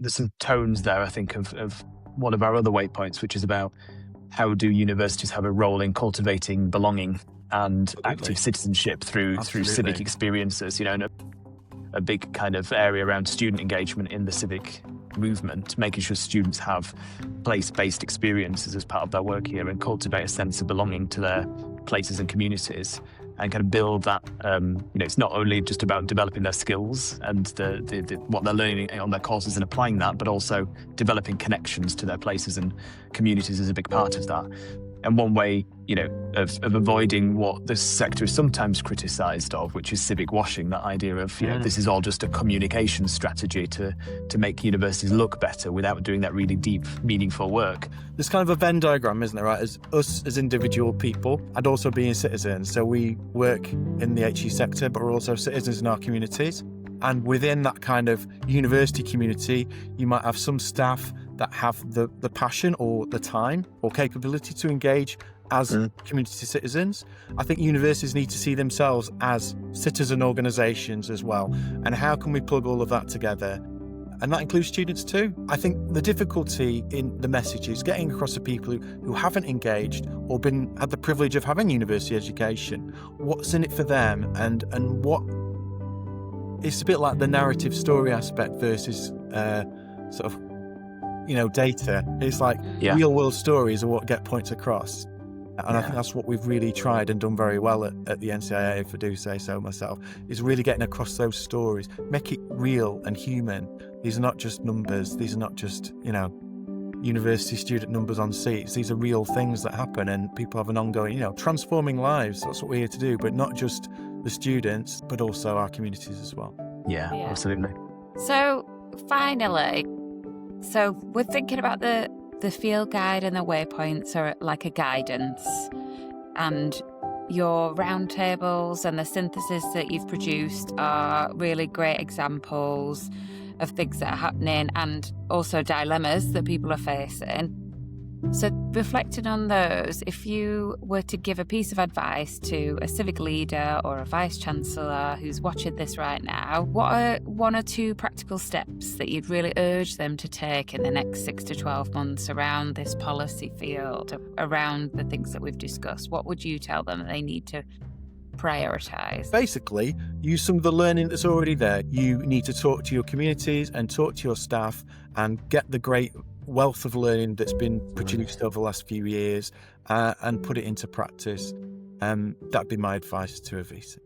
there's some tones there, I think, of one of our other waypoints, which is about how do universities have a role in cultivating belonging and active citizenship through civic experiences, and a big kind of area around student engagement in the civic movement, making sure students have place-based experiences as part of their work here and cultivate a sense of belonging to their places and communities, and kind of build that. It's not only just about developing their skills and what they're learning on their courses and applying that, but also developing connections to their places and communities is a big part of that. And one way, of avoiding what this sector is sometimes criticised of, which is civic washing, that idea of, this is all just a communication strategy to make universities look better without doing that really deep, meaningful work. There's kind of a Venn diagram, isn't there, right? As us as individual people and also being citizens. So we work in the HE sector, but we're also citizens in our communities. And within that kind of university community, you might have some staff that have the passion or the time or capability to engage as community citizens. I think universities need to see themselves as citizen organisations as well. And how can we plug all of that together? And that includes students too. I think the difficulty in the message is getting across to people who haven't engaged or had the privilege of having university education. What's in it for them, and what... It's a bit like the narrative story aspect versus sort of, data. It's like real world stories are what get points across. And I think that's what we've really tried and done very well at the NCIA, if I do say so myself, is really getting across those stories, make it real and human. These are not just numbers. These are not just, university student numbers on seats. These are real things that happen, and people have an ongoing, transforming lives. That's what we're here to do, but not just the students, but also our communities as well. Yeah, absolutely. So finally, we're thinking about the field guide and the waypoints are like a guidance, and your roundtables and the synthesis that you've produced are really great examples of things that are happening and also dilemmas that people are facing. So reflecting on those, if you were to give a piece of advice to a civic leader or a vice-chancellor who's watching this right now, what are one or two practical steps that you'd really urge them to take in the next 6 to 12 months around this policy field, around the things that we've discussed? What would you tell them they need to prioritise? Basically, use some of the learning that's already there. You need to talk to your communities and talk to your staff and get the great wealth of learning that's been produced over the last few years and put it into practice. That'd be my advice to a VC.